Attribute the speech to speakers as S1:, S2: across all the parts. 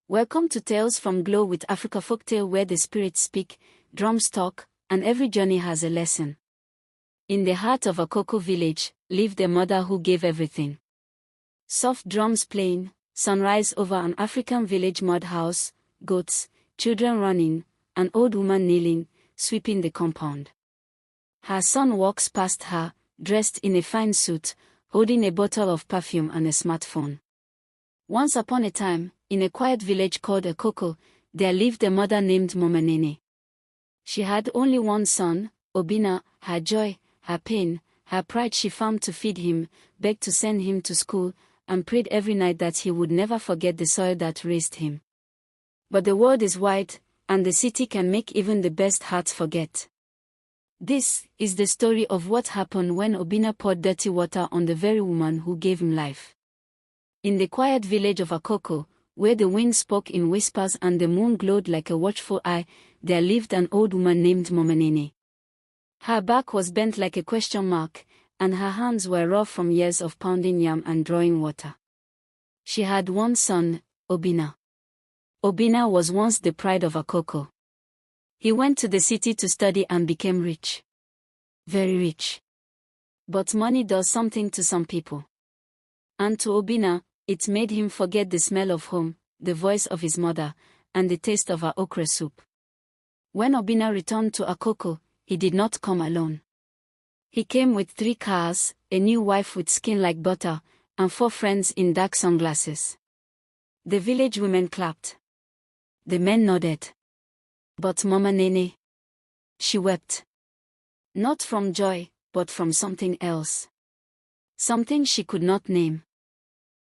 S1: Welcome to Tales from Glow with Africa Folktale, where the spirits speak, drums talk, and every journey has a lesson. In the heart of a Akoko village, lived a mother who gave everything. Soft drums playing, sunrise over an African village mud house, goats, children running, an old woman kneeling, sweeping the compound. Her son walks past her, dressed in a fine suit, holding a bottle of perfume and a smartphone. Once upon a time, in a quiet village called Akoko, there lived a mother named Momanene. She had only one son, Obinna, her joy, her pain, her pride. She farmed to feed him, begged to send him to school, and prayed every night that he would never forget the soil that raised him. But the world is wide, and the city can make even the best hearts forget. This is the story of what happened when Obinna poured dirty water on the very woman who gave him life. In the quiet village of Akoko, where the wind spoke in whispers and the moon glowed like a watchful eye, there lived an old woman named Momanene. Her back was bent like a question mark, and her hands were raw from years of pounding yam and drawing water. She had one son, Obinna. Obinna was once the pride of Akoko. He went to the city to study and became rich. Very rich. But money does something to some people. And to Obinna, it made him forget the smell of home, the voice of his mother, and the taste of her okra soup. When Obinna returned to Akoko, he did not come alone. He came with 3 cars, a new wife with skin like butter, and 4 friends in dark sunglasses. The village women clapped. The men nodded. But Momanene, she wept. Not from joy, but from something else. Something she could not name.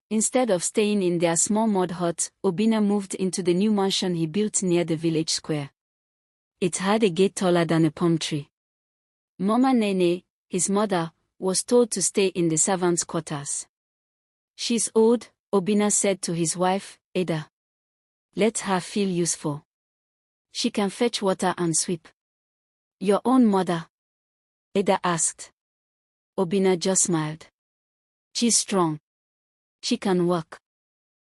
S1: Instead of staying in their small mud hut, Obinna moved into the new mansion he built near the village square. It had a gate taller than a palm tree. Momanene, his mother, was told to stay in the servants' quarters. She's old, Obinna said to his wife, Ada. Let her feel useful. She can fetch water and sweep. Your own mother? Ada asked. Obinna just smiled. She's strong. She can work.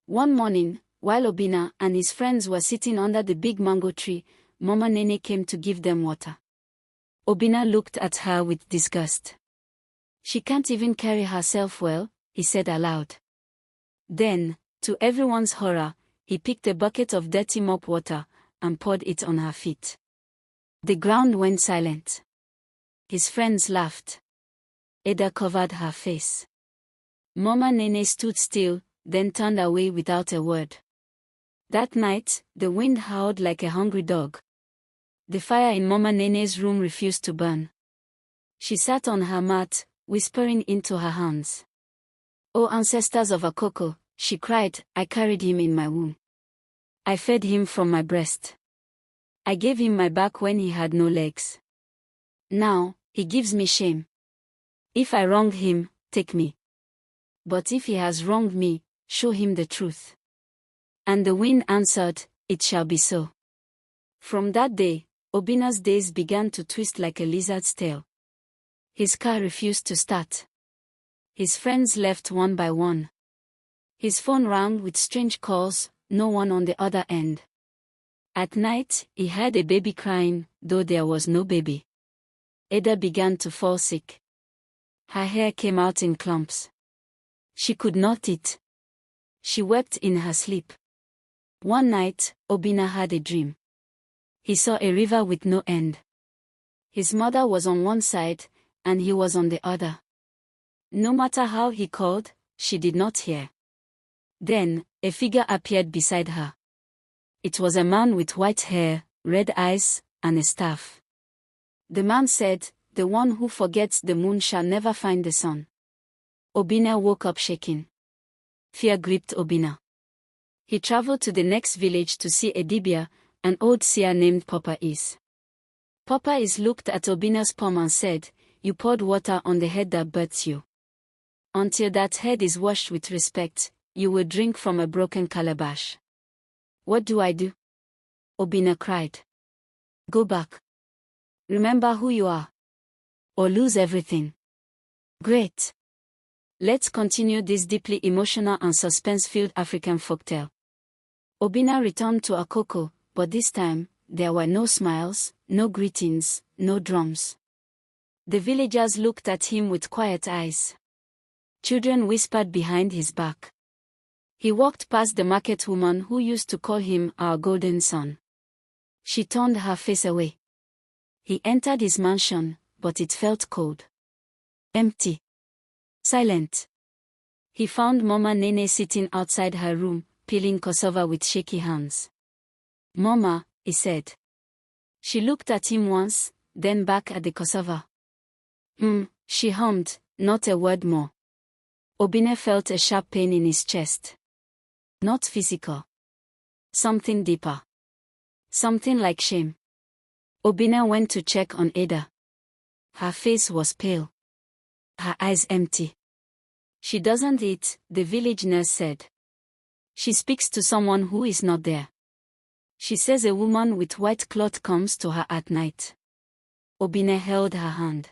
S1: One morning, while Obinna and his friends were sitting under the big mango tree, Momanene came to give them water. Obinna looked at her with disgust. She can't even carry herself well, he said aloud. Then, to everyone's horror, he picked a bucket of dirty mop water and poured it on her feet. The ground went silent. His friends laughed. Ada covered her face. Momanene stood still, then turned away without a word. That night, the wind howled like a hungry dog. The fire in Momanene's room refused to burn. She sat on her mat, whispering into her hands. "O ancestors of Akoko," she cried, "I carried him in my womb. I fed him from my breast. I gave him my back when he had no legs. Now, he gives me shame. If I wronged him, take me. But if he has wronged me, show him the truth." And the wind answered, "It shall be so." From that day, Obinna's days began to twist like a lizard's tail. His car refused to start. His friends left one by one. His phone rang with strange calls, no one on the other end. At night, he heard a baby crying, though there was no baby. Ada began to fall sick. Her hair came out in clumps. She could not eat. She wept in her sleep. One night, Obinna had a dream. He saw a river with no end. His mother was on one side, and he was on the other. No matter how he called, she did not hear. Then, a figure appeared beside her. It was a man with white hair, red eyes, and a staff. The man said, "The one who forgets the moon shall never find the sun." Obinna woke up shaking. Fear gripped Obinna. He traveled to the next village to see a dibia, an old seer named Papa Is. Papa Is looked at Obinna's palm and said, "You poured water on the head that births you. Until that head is washed with respect, you will drink from a broken calabash." "What do I do?" Obinna cried. "Go back. Remember who you are. Or lose everything." "Great. Let's continue this deeply emotional and suspense-filled African folktale. Obinna returned to Akoko, but this time, there were no smiles, no greetings, no drums. The villagers looked at him with quiet eyes. Children whispered behind his back. He walked past the market woman who used to call him our golden son. She turned her face away. He entered his mansion, but it felt cold. Empty. Silent. He found Mama Nene sitting outside her room, peeling cassava with shaky hands. "Mama," he said. She looked at him once, then back at the cassava. She hummed, not a word more. Obinna felt a sharp pain in his chest. Not physical. Something deeper. Something like shame. Obinna went to check on Ada. Her face was pale. Her eyes empty. "She doesn't eat," the village nurse said. "She speaks to someone who is not there. She says a woman with white cloth comes to her at night." Obinna held her hand.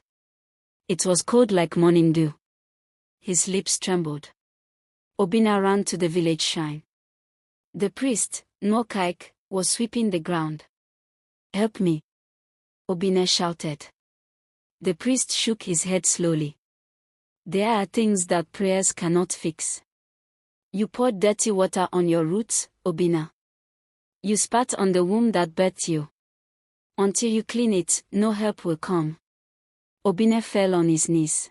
S1: It was cold like morning dew. His lips trembled. Obinna ran to the village shrine. The priest, Nokaik, was sweeping the ground. "Help me," Obinna shouted. The priest shook his head slowly. "There are things that prayers cannot fix. You poured dirty water on your roots, Obinna. You spat on the womb that birthed you. Until you clean it, no help will come." Obinna fell on his knees.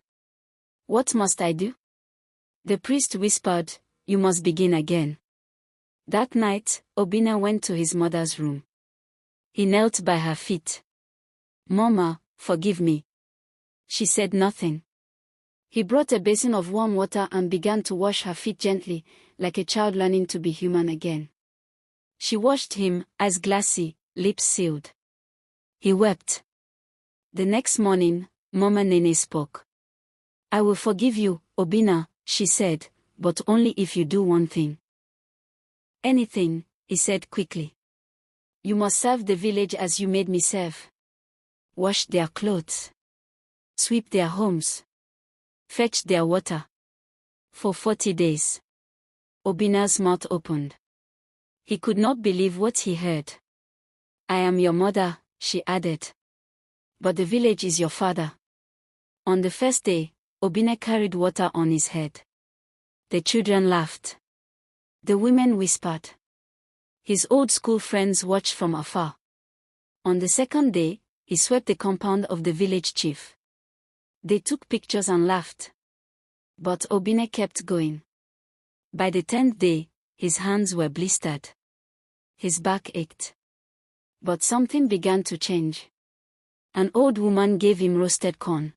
S1: "What must I do?" The priest whispered, "You must begin again." That night, Obinna went to his mother's room. He knelt by her feet. "Mama, forgive me." She said nothing. He brought a basin of warm water and began to wash her feet gently, like a child learning to be human again. She watched him, eyes glassy, lips sealed. He wept. The next morning, Mama Nene spoke. "I will forgive you, Obinna," she said, "but only if you do one thing." "Anything," he said quickly. "You must serve the village as you made me serve. Wash their clothes. Sweep their homes. Fetch their water. For 40 days. Obinna's mouth opened. He could not believe what he heard. "I am your mother," she added. "But the village is your father." On the first day, Obinna carried water on his head. The children laughed. The women whispered. His old school friends watched from afar. On the second day, he swept the compound of the village chief. They took pictures and laughed. But Obinna kept going. By the 10th day, his hands were blistered. His back ached. But something began to change. An old woman gave him roasted corn.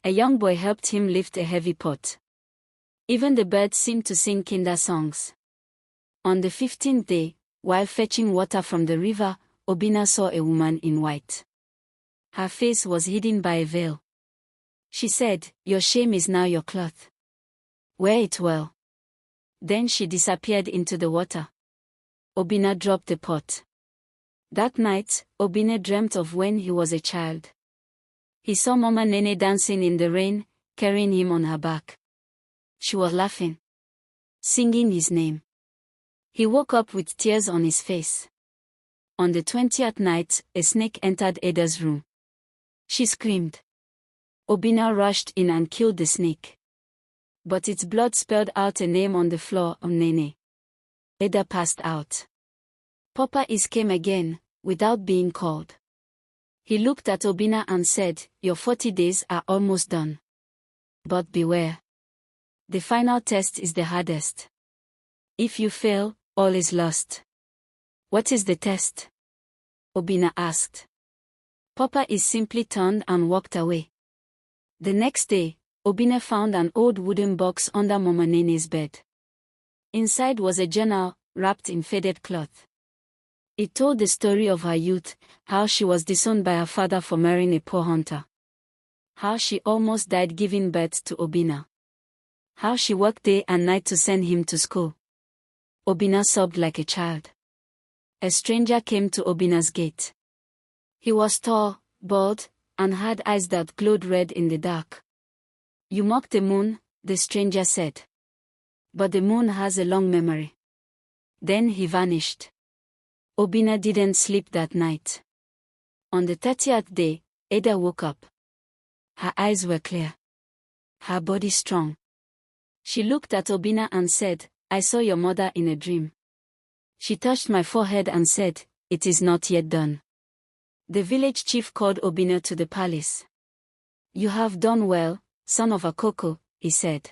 S1: A young boy helped him lift a heavy pot. Even the birds seemed to sing kinder songs. On the 15th day, while fetching water from the river, Obinna saw a woman in white. Her face was hidden by a veil. She said, "Your shame is now your cloth. Wear it well." Then she disappeared into the water. Obinna dropped the pot. That night, Obinna dreamt of when he was a child. He saw Mama Nene dancing in the rain, carrying him on her back. She was laughing, singing his name. He woke up with tears on his face. On the 20th night, a snake entered Ada's room. She screamed. Obinna rushed in and killed the snake. But its blood spelled out a name on the floor of Nene. Ada passed out. Papa Is came again, without being called. He looked at Obinna and said, "Your 40 days are almost done. But beware. The final test is the hardest. If you fail, all is lost." "What is the test?" Obinna asked. Papa Is simply turned and walked away. The next day, Obinna found an old wooden box under Mama Nene's bed. Inside was a journal, wrapped in faded cloth. It told the story of her youth, how she was disowned by her father for marrying a poor hunter. How she almost died giving birth to Obinna. How she worked day and night to send him to school. Obinna sobbed like a child. A stranger came to Obinna's gate. He was tall, bald, and had eyes that glowed red in the dark. "You mock the moon," the stranger said. "But the moon has a long memory. Then he vanished. Obinna didn't sleep that night. On the 30th day, Ada woke up. Her eyes were clear. Her body strong. She looked at Obinna and said, "I saw your mother in a dream. She touched my forehead and said, 'It is not yet done.'" The village chief called Obinna to the palace. "You have done well, son of Akoko," he said.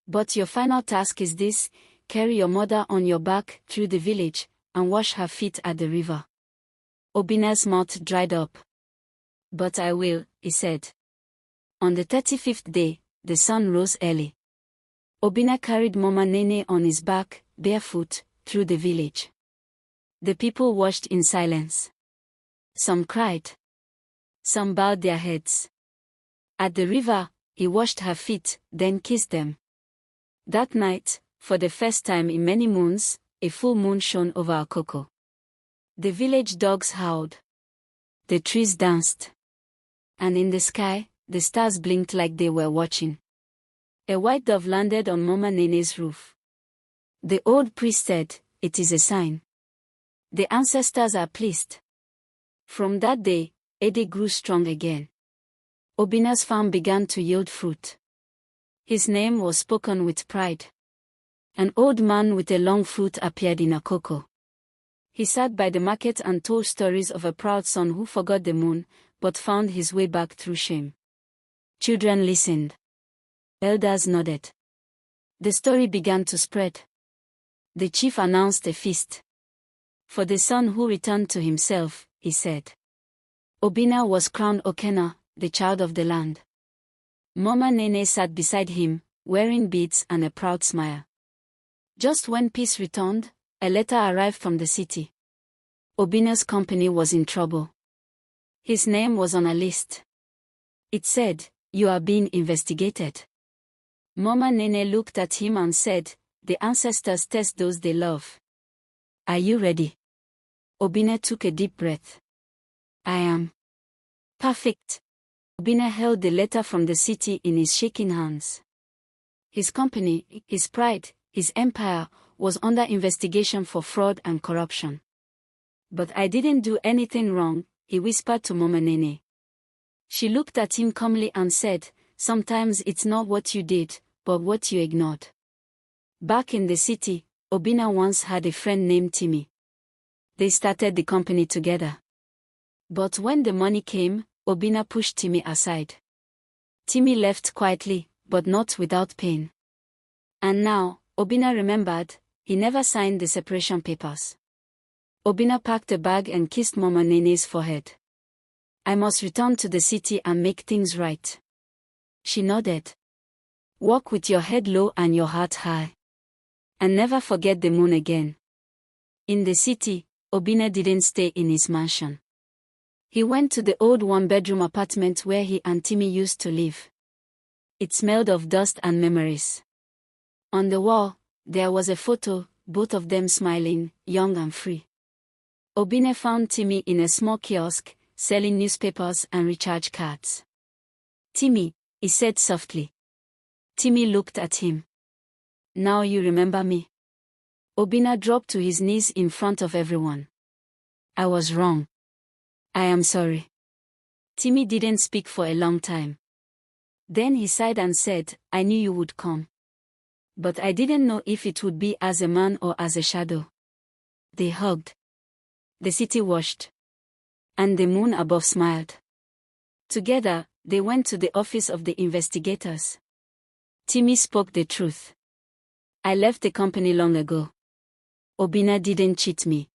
S1: "But your final task is this: carry your mother on your back through the village, and wash her feet at the river." Obinna's mouth dried up. "But I will," he said. On the 35th day, the sun rose early. Obinna carried Mama Nene on his back, barefoot, through the village. The people watched in silence. Some cried. Some bowed their heads. At the river, he washed her feet, then kissed them. That night, for the first time in many moons, a full moon shone over Akoko. The village dogs howled. The trees danced. And in the sky, the stars blinked like they were watching. A white dove landed on Mama Nene's roof. The old priest said, "It is a sign. The ancestors are pleased." From that day, Ede grew strong again. Obinna's farm began to yield fruit. His name was spoken with pride. An old man with a long flute appeared in Akoko. He sat by the market and told stories of a proud son who forgot the moon, but found his way back through shame. Children listened. Elders nodded. The story began to spread. The chief announced a feast. For the son who returned to himself, he said. Obinna was crowned Okena, the child of the land. Mama Nene sat beside him, wearing beads and a proud smile. Just when peace returned, a letter arrived from the city. Obinna's company was in trouble. His name was on a list. It said, "You are being investigated." Mama Nene looked at him and said, "The ancestors test those they love. Are you ready?" Obinna took a deep breath. "I am." "Perfect." Obinna held the letter from the city in his shaking hands. His company, his pride, his empire, was under investigation for fraud and corruption. "But I didn't do anything wrong," he whispered to Mama Nene. She looked at him calmly and said, "Sometimes it's not what you did, but what you ignored." Back in the city, Obinna once had a friend named Timmy. They started the company together. But when the money came, Obinna pushed Timmy aside. Timmy left quietly, but not without pain. And now, Obinna remembered, he never signed the separation papers. Obinna packed a bag and kissed Mama Nene's forehead. "I must return to the city and make things right." She nodded. "Walk with your head low and your heart high. And never forget the moon again." In the city, Obinna didn't stay in his mansion. He went to the old one-bedroom apartment where he and Timmy used to live. It smelled of dust and memories. On the wall, there was a photo, both of them smiling, young and free. Obinna found Timmy in a small kiosk, selling newspapers and recharge cards. "Timmy," he said softly. Timmy looked at him. "Now you remember me." Obinna dropped to his knees in front of everyone. "I was wrong. I am sorry." Timmy didn't speak for a long time. Then he sighed and said, "I knew you would come. But I didn't know if it would be as a man or as a shadow." They hugged. The city washed. And the moon above smiled. Together, they went to the office of the investigators. Timmy spoke the truth. "I left the company long ago. Obinna didn't cheat me.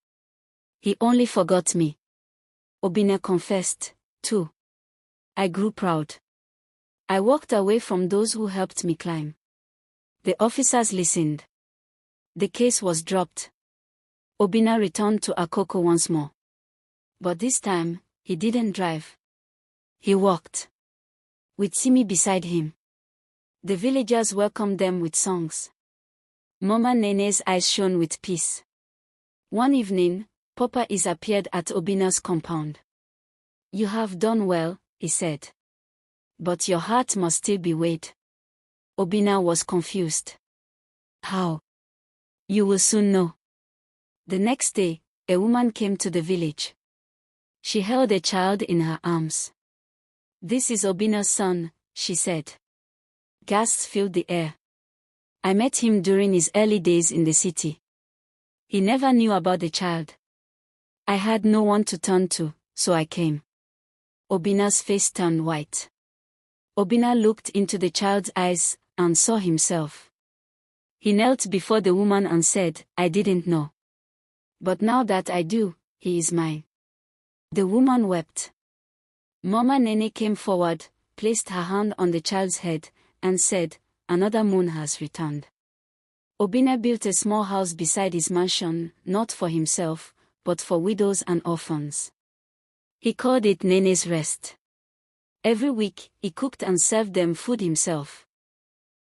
S1: He only forgot me." Obinna confessed, too. "I grew proud. I walked away from those who helped me climb." The officers listened. The case was dropped. Obinna returned to Akoko once more. But this time, he didn't drive. He walked. With Simi beside him. The villagers welcomed them with songs. Mama Nene's eyes shone with peace. One evening, Papa Is appeared at Obinna's compound. "You have done well," he said. "But your heart must still be weighed." Obinna was confused. "How?" "You will soon know." The next day, a woman came to the village. She held a child in her arms. "This is Obinna's son," she said. Gasps filled the air. "I met him during his early days in the city. He never knew about the child. I had no one to turn to, so I came." Obinna's face turned white. Obinna looked into the child's eyes and saw himself. He knelt before the woman and said, "I didn't know. But now that I do, he is mine." The woman wept. Mama Nene came forward, placed her hand on the child's head, and said, "Another moon has returned." Obinna built a small house beside his mansion, not for himself, but for widows and orphans. He called it Nene's Rest. Every week, he cooked and served them food himself.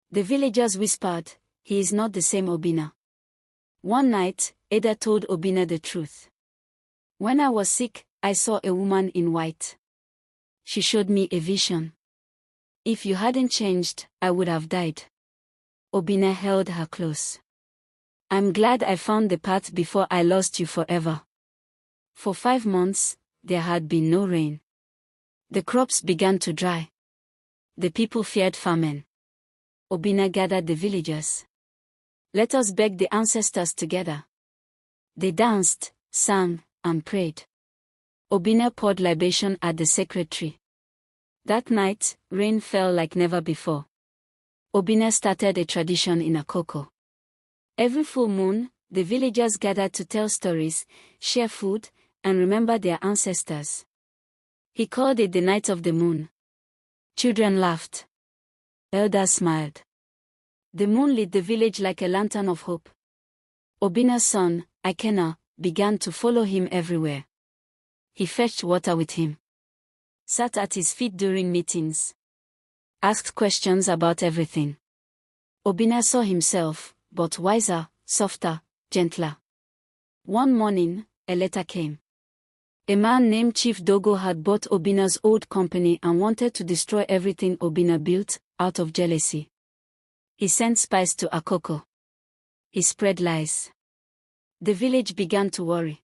S1: The villagers whispered, "He is not the same Obinna." One night, Ada told Obinna the truth. "When I was sick, I saw a woman in white. She showed me a vision. If you hadn't changed, I would have died." Obinna held her close. "I'm glad I found the path before I lost you forever." For 5 months, there had been no rain. The crops began to dry. The people feared famine. Obinna gathered the villagers. "Let us beg the ancestors together." They danced, sang, and prayed. Obinna poured libation at the sacred tree. That night, rain fell like never before. Obinna started a tradition in Akoko. Every full moon, the villagers gathered to tell stories, share food, and remember their ancestors. He called it the Night of the Moon. Children laughed. Elders smiled. The moon lit the village like a lantern of hope. Obinna's son, Ikenna, began to follow him everywhere. He fetched water with him, sat at his feet during meetings, asked questions about everything. Obinna saw himself, but wiser, softer, gentler. One morning, a letter came. A man named Chief Dogo had bought Obinna's old company and wanted to destroy everything Obinna built, out of jealousy. He sent spies to Akoko. He spread lies. The village began to worry.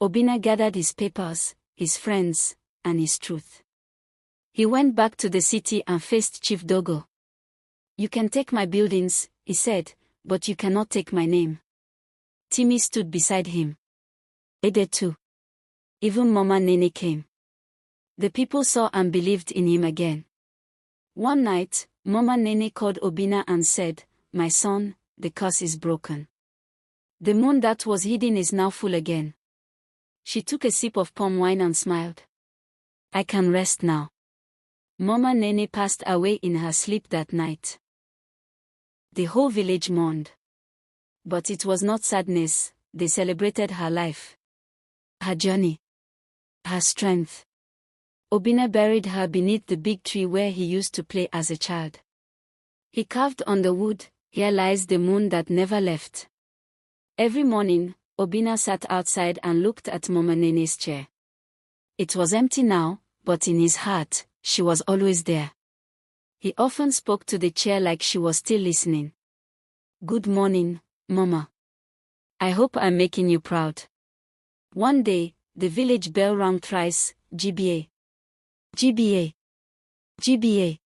S1: Obinna gathered his papers, his friends, and his truth. He went back to the city and faced Chief Dogo. "You can take my buildings," he said, "but you cannot take my name." Timmy stood beside him. Ede too. Even Mama Nene came. The people saw and believed in him again. One night, Mama Nene called Obinna and said, "My son, the curse is broken. The moon that was hidden is now full again." She took a sip of palm wine and smiled. "I can rest now." Mama Nene passed away in her sleep that night. The whole village mourned. But it was not sadness, they celebrated her life, her journey, her strength. Obinna buried her beneath the big tree where he used to play as a child. He carved on the wood, "Here lies the moon that never left." Every morning, Obinna sat outside and looked at Mama Nene's chair. It was empty now, but in his heart, she was always there. He often spoke to the chair like she was still listening. "Good morning, Mama. I hope I'm making you proud." One day, the village bell rang thrice, GBA. GBA. GBA.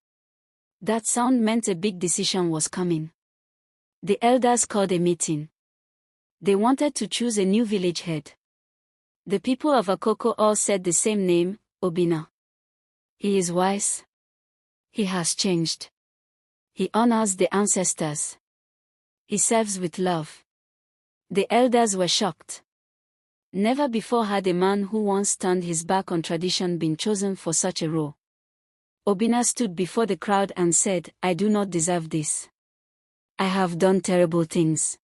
S1: That sound meant a big decision was coming. The elders called a meeting. They wanted to choose a new village head. The people of Akoko all said the same name, Obinna. He is wise. He has changed. He honors the ancestors. He serves with love. The elders were shocked. Never before had a man who once turned his back on tradition been chosen for such a role. Obinna stood before the crowd and said, "I do not deserve this. I have done terrible things."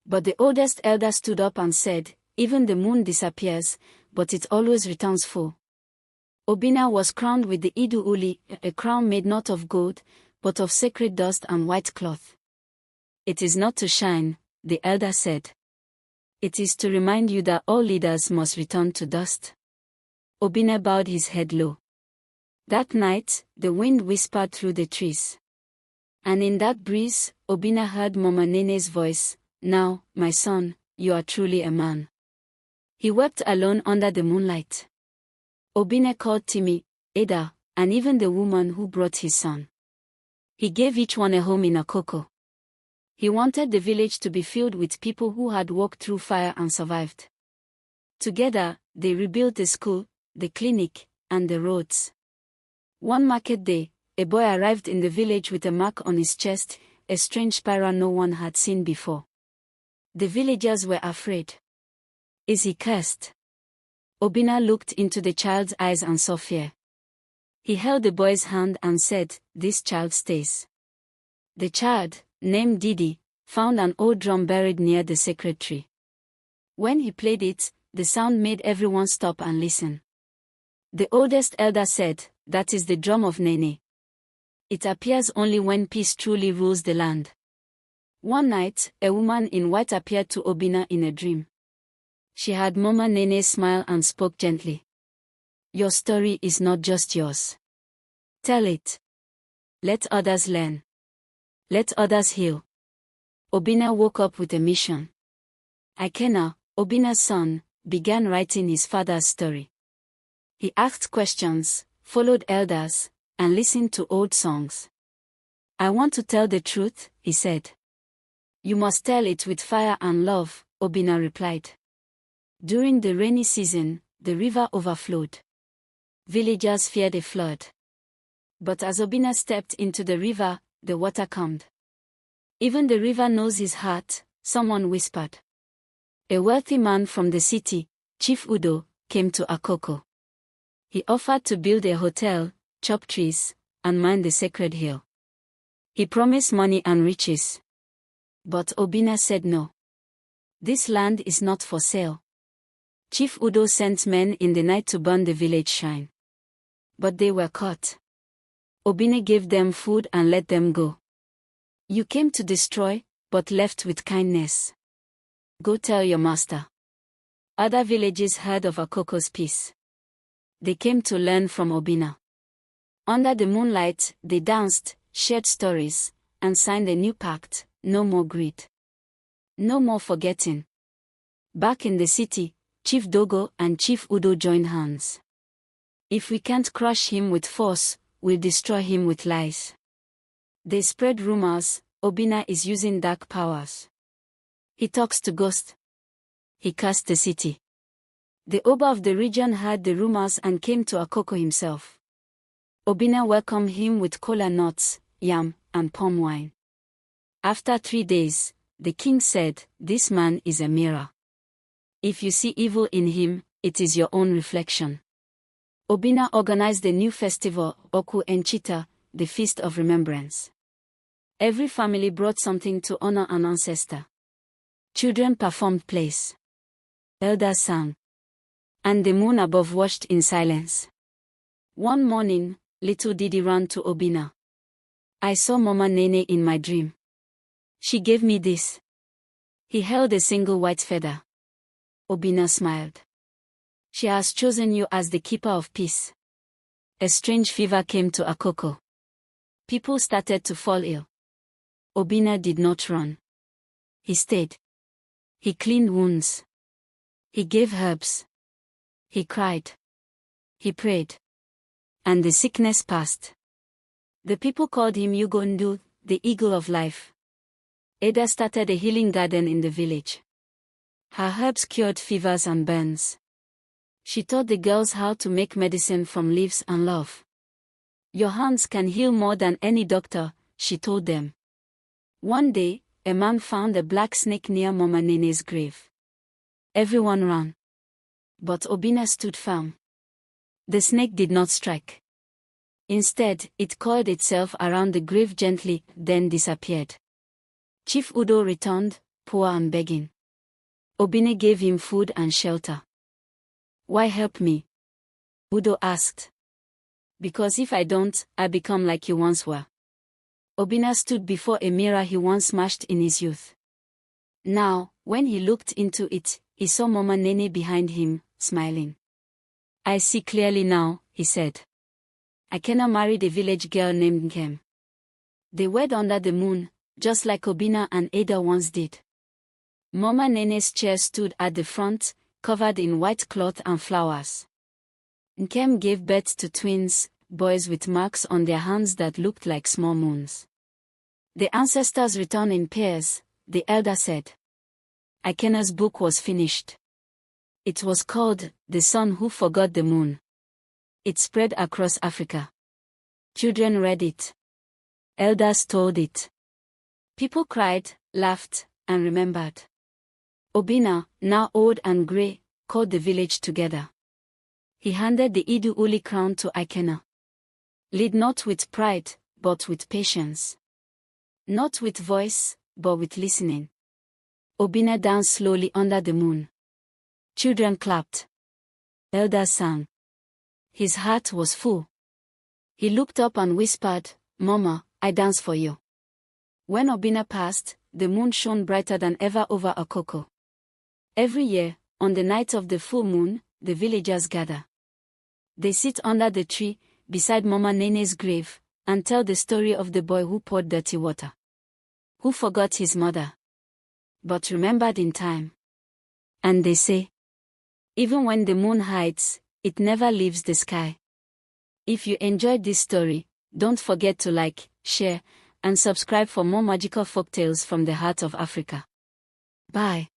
S1: But the oldest elder stood up and said, "Even the moon disappears, but it always returns full." Obinna was crowned with the Idu Uli, a crown made not of gold, but of sacred dust and white cloth. "It is not to shine," the elder said. "It is to remind you that all leaders must return to dust." Obinna bowed his head low. That night, the wind whispered through the trees. And in that breeze, Obinna heard Mama Nene's voice, "Now, my son, you are truly a man." He wept alone under the moonlight. Obinna called Timmy, Ada, and even the woman who brought his son. He gave each one a home in Akoko. He wanted the village to be filled with people who had walked through fire and survived. Together, they rebuilt the school, the clinic, and the roads. One market day, a boy arrived in the village with a mark on his chest, a strange spiral no one had seen before. The villagers were afraid. "Is he cursed?" Obinna looked into the child's eyes and saw fear. He held the boy's hand and said, "This child stays." The child, named Didi, found an old drum buried near the sacred tree. When he played it, the sound made everyone stop and listen. The oldest elder said, "That is the drum of Nene. It appears only when peace truly rules the land." One night, a woman in white appeared to Obinna in a dream. She had Mama Nene smile and spoke gently. "Your story is not just yours. Tell it. Let others learn. Let others heal." Obinna woke up with a mission. Ikena, Obinna's son, began writing his father's story. He asked questions, followed elders, and listened to old songs. "I want to tell the truth," he said. "You must tell it with fire and love," Obinna replied. During the rainy season, the river overflowed. Villagers feared a flood. But as Obinna stepped into the river, the water calmed. "Even the river knows his heart," someone whispered. A wealthy man from the city, Chief Udo, came to Akoko. He offered to build a hotel, chop trees, and mine the sacred hill. He promised money and riches. But Obinna said no. "This land is not for sale." Chief Udo sent men in the night to burn the village shrine. But they were caught. Obinna gave them food and let them go. "You came to destroy, but left with kindness. Go tell your master." Other villages heard of Akoko's peace. They came to learn from Obinna. Under the moonlight, they danced, shared stories, and signed a new pact: no more greed. No more forgetting. Back in the city, Chief Dogo and Chief Udo joined hands. "If we can't crush him with force, we'll destroy him with lies." They spread rumors: Obinna is using dark powers. He talks to ghosts. He cursed the city. The Oba of the region heard the rumors and came to Akoko himself. Obinna welcomed him with kola nuts, yam, and palm wine. After 3 days, the king said, "This man is a mirror. If you see evil in him, it is your own reflection." Obinna organized a new festival, Oku Enchita, the Feast of Remembrance. Every family brought something to honor an ancestor. Children performed plays. Elders sang. And the moon above watched in silence. One morning, little Didi ran to Obinna. "I saw Mama Nene in my dream. She gave me this." He held a single white feather. Obinna smiled. "She has chosen you as the keeper of peace." A strange fever came to Akoko. People started to fall ill. Obinna did not run. He stayed. He cleaned wounds. He gave herbs. He cried. He prayed. And the sickness passed. The people called him Ugondu, the eagle of life. Ada started a healing garden in the village. Her herbs cured fevers and burns. She taught the girls how to make medicine from leaves and love. "Your hands can heal more than any doctor," she told them. One day, a man found a black snake near Mama Nene's grave. Everyone ran. But Obinna stood firm. The snake did not strike. Instead, it coiled itself around the grave gently, then disappeared. Chief Udo returned, poor and begging. Obinna gave him food and shelter. "Why help me?" Udo asked. "Because if I don't, I become like you once were." Obinna stood before a mirror he once smashed in his youth. Now, when he looked into it, he saw Mama Nene behind him, smiling. "I see clearly now," he said. "Ikena married a village girl named Nkem. They wed under the moon, just like Obinna and Ada once did. Mama Nene's chair stood at the front, covered in white cloth and flowers. Nkem gave birth to twins, boys with marks on their hands that looked like small moons. The ancestors returned in pairs, the elder said. Ikena's book was finished. It was called The Son Who Forgot the Moon. It spread across Africa. Children read it. Elders told it. People cried, laughed, and remembered. Obinna, now old and grey, called the village together. He handed the Idu Uli crown to Ikena. Lead not with pride, but with patience. Not with voice, but with listening. Obinna danced slowly under the moon. Children clapped. Elders sang. His heart was full. He looked up and whispered, "Mama, I dance for you." When Obinna passed, the moon shone brighter than ever over Akoko. Every year, on the night of the full moon, the villagers gather. They sit under the tree, beside Mama Nene's grave, and tell the story of the boy who poured dirty water. Who forgot his mother, but remembered in time. And they say, even when the moon hides, it never leaves the sky. If you enjoyed this story, don't forget to like, share, and subscribe for more magical folktales from the heart of Africa. Bye.